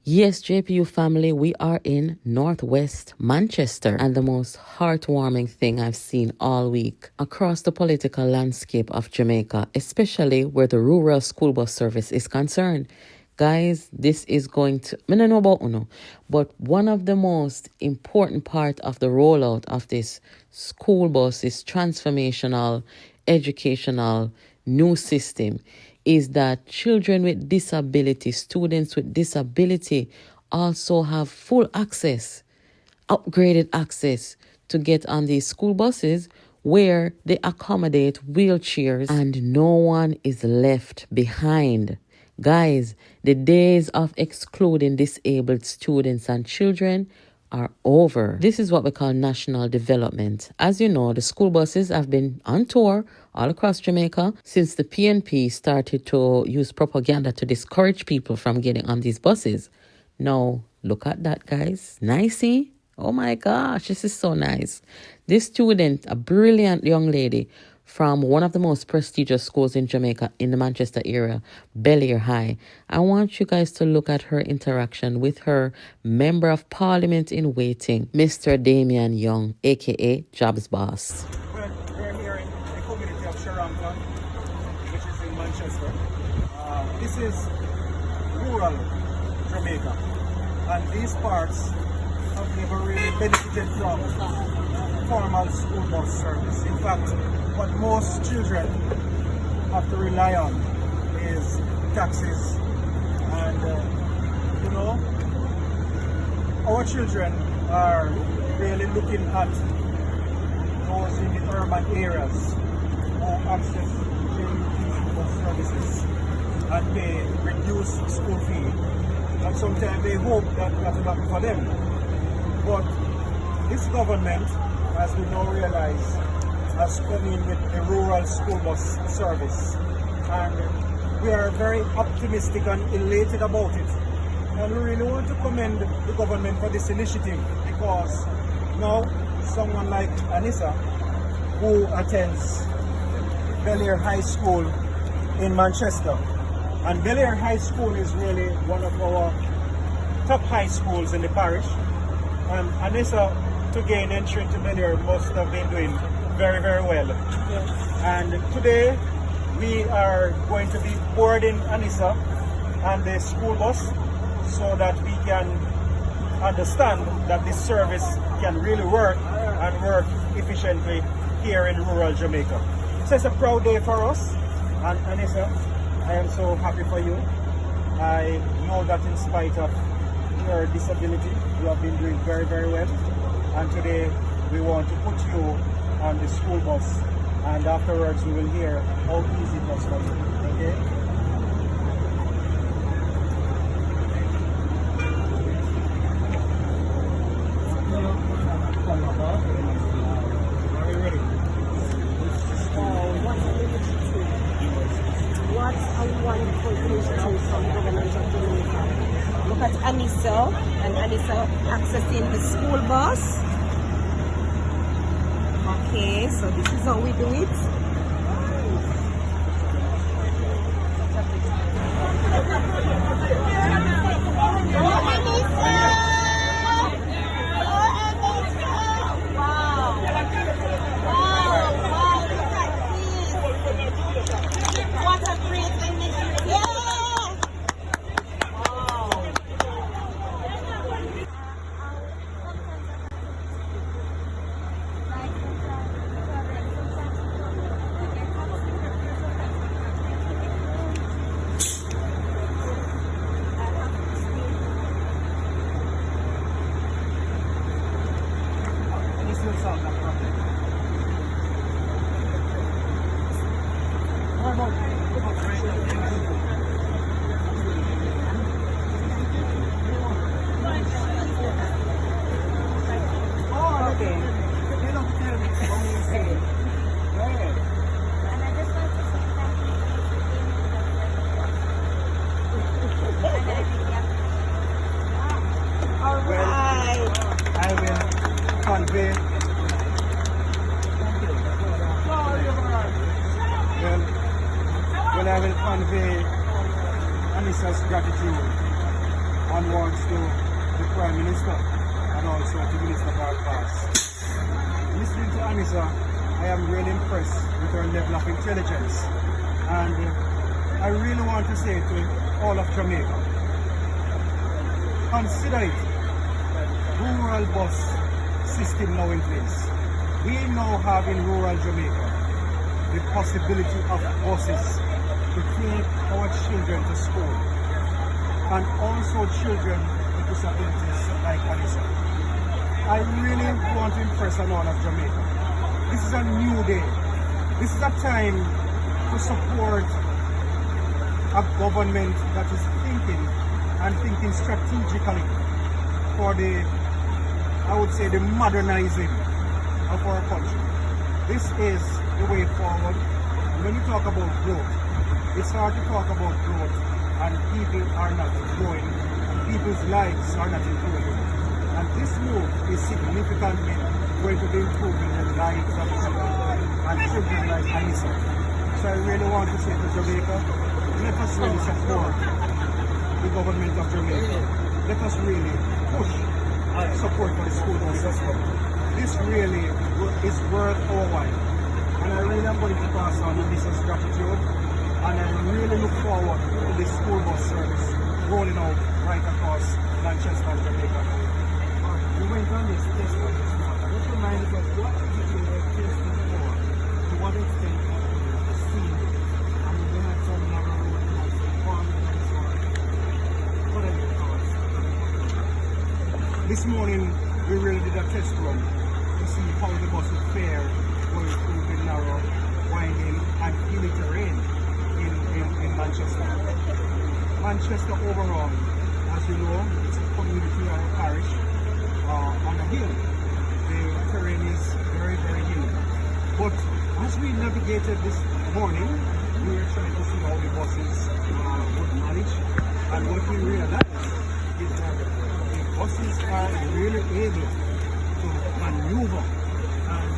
Yes, JPU family, we are in Northwest Manchester, and the most heartwarming thing I've seen all week across the political landscape of Jamaica, especially where the rural school bus service is concerned. Guys, this is going to, I don't know about Uno, but one of the most important part of the rollout of this school bus is transformational, educational, new system is that children with disability, students with disability also have full access, upgraded access to get on these school buses where they accommodate wheelchairs and no one is left behind. Guys, the days of excluding disabled students and children are over. This is what we call national development. As you know, the school buses have been on tour all across Jamaica since the PNP started to use propaganda to discourage people from getting on these buses. Now, look at that, guys. Nicey. Oh my gosh, this is so nice. This student, a brilliant young lady from one of the most prestigious schools in Jamaica in the Manchester area, Belleair High. I want you guys to look at her interaction with her Member of Parliament in Waiting, Mr. Damion Young, aka Jobs Boss. Well, we're here in the community of Sharamton, which is in Manchester. This is rural Jamaica, and these parts have never really benefited from formal school bus service. In fact, what most children have to rely on is taxis, and our children are really looking at those in the urban areas who access these bus services and pay reduced school fee, and sometimes they hope that that will happen for them. But this government, as we now realize, has come in with a rural school bus service, and we are very optimistic and elated about it, and we really want to commend the government for this initiative, because now someone like Anissa, who attends Belleair High School in Manchester, and Belleair High School is really one of our top high schools in the parish, and Anissa, to gain entry to Belleair, must have been doing very, very well. Yes. And today we are going to be boarding Anissa and the school bus so that we can understand that this service can really work and work efficiently here in rural Jamaica. So it's a proud day for us, and Anissa, I am so happy for you. I know that in spite of your disability, you have been doing very, very well, and today we want to put you on the school bus, and afterwards we will hear how easy it was for you. Okay? Are you ready? What a wonderful initiative from the government of Jamaica. Look at Anissa, and Anissa accessing the school bus. Okay, so this is how we do it. convey. Well, I will convey Anissa's gratitude onwards to the Prime Minister and also to Minister Barbass. Listening to Anissa, I am really impressed with her level of intelligence, and I really want to say to all of Jamaica, consider it rural bus system now in place. We now have in rural Jamaica the possibility of buses to take our children to school, and also children with disabilities like Anissa. I really want to impress on all of Jamaica. This is a new day. This is a time to support a government that is thinking strategically for the, I would say, the modernizing of our country. This is the way forward. And when you talk about growth, it's hard to talk about growth and people are not growing and people's lives are not improving. And this move is significantly going to be improving the lives of children and children like Anissa. So I really want to say to Jamaica, let us really support the government of Jamaica. Let us really push support for the school bus system. This really is worth our while. And I really am going to pass on Anissa's gratitude. And I really look forward to this school bus service rolling out right across Manchester and Jamaica. We went on this test on this morning. Just remind us of what is it we were testing for, to what extent the scene, and we had some narrow road and some farming and so on. What are your thoughts? This morning we really did a test run to see how the bus would fare going through the narrow, winding and hilly terrain in Manchester. Manchester overall, as you know, it's a community or a parish on a hill. The terrain is very, very hilly. But as we navigated this morning, we were trying to see how the buses would manage, and what we realized is that the buses are really able to maneuver. And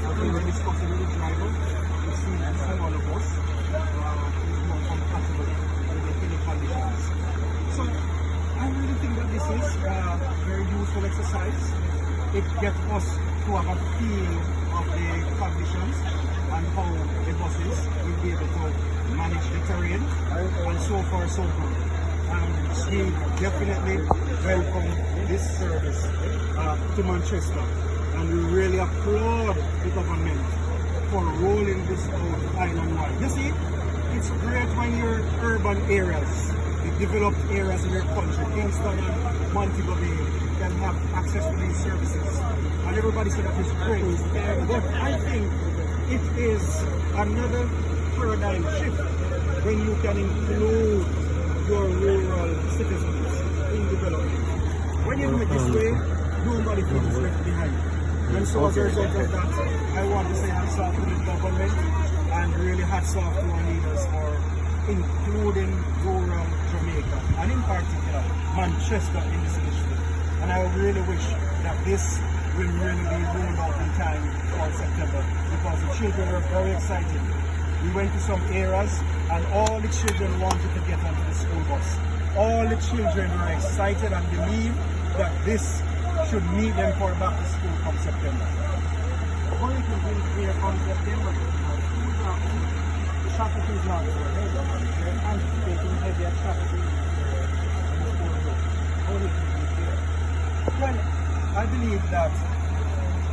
as we were discussing with the driver, we see the smaller bus is more compatible with the hilly conditions. So I really think that this is a very useful exercise. It gets us to have a feel of the conditions and how the buses will be able to manage the terrain, and so far so good. We definitely welcome this service to Manchester, and we really applaud the government for rolling this out island-wide. You see, it's great when you're in urban areas, the developed areas in your country, Kingston and Montego Bay, can have access to these services. And everybody said that is great. But I think it is another paradigm shift when you can include your rural citizens in development. When you do it this way, nobody feels left behind. And so as a result of that, I want to say hats off to the government and really hats off to our leaders for including rural Jamaica, and in particular Manchester in this initiative. And I really wish that this will really be rolled out in time for September, because the children are very excited. We went to some areas and all the children wanted to get onto the school bus. All the children were excited and believe that this should meet them for back to school come September. Only to be here from September, the traffic is not there. They're anticipating heavier traffic in the school bus. Only to be here. Well, I believe that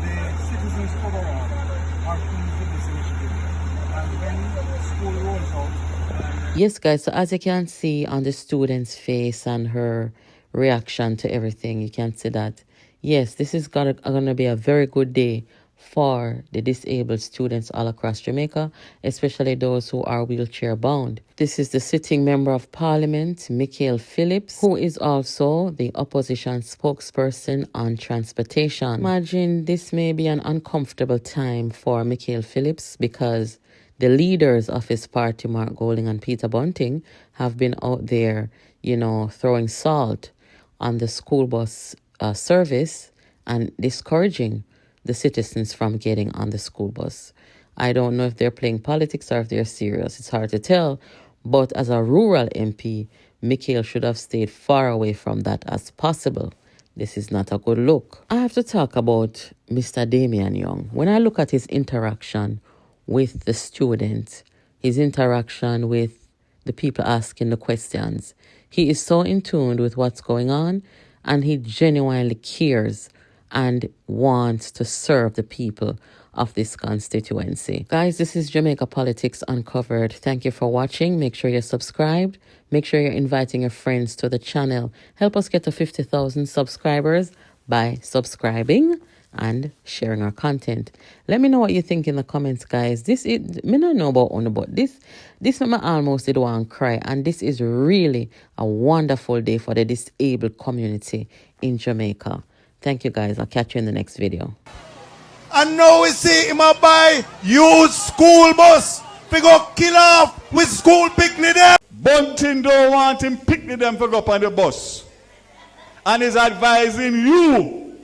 the citizens overall are pleased with this initiative. And when school rolls out, Yes, guys, so as you can see on the student's face and her reaction to everything, you can see that, yes, this is gonna be a very good day for the disabled students all across Jamaica, especially those who are wheelchair bound. This is the sitting member of parliament, Michael Phillips, who is also the opposition spokesperson on transportation. Imagine this may be an uncomfortable time for Michael Phillips, because the leaders of his party, Mark Golding and Peter Bunting, have been out there, throwing salt on the school bus service and discouraging the citizens from getting on the school bus. I don't know if they're playing politics or if they're serious. It's hard to tell. But as a rural MP, Mikhail should have stayed far away from that as possible. This is not a good look. I have to talk about Mr. Damion Young. When I look at his interaction with the students, his interaction with the people asking the questions, he is so in tune with what's going on, and he genuinely cares and wants to serve the people of this constituency. Guys, this is Jamaica Politics Uncovered. Thank you for watching. Make sure you're subscribed. Make sure you're inviting your friends to the channel. Help us get to 50,000 subscribers by subscribing and sharing our content. Let me know what you think in the comments, guys. This is, me not know about one, but this me almost did want to cry, and this is really a wonderful day for the disabled community in Jamaica. Thank you, guys. I'll catch you in the next video. And now we see him a buy used school bus. We go kill off with school picnic them. Bunting don't want him picnic them for go up on the bus. And he's advising you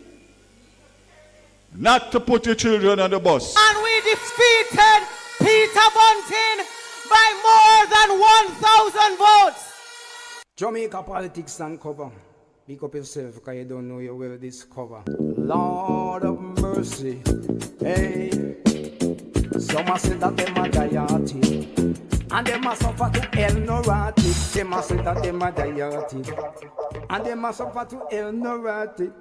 not to put your children on the bus. And we defeated Peter Bunting by more than 1,000 votes. Jamaica Politics Uncover. Pick up yourself because you don't know you will discover. Lord of mercy, hey. Some a say that them a dieted, and them a suffer to hell no rotted. Them a say that them a dieted, and them a suffer to hell no rotted.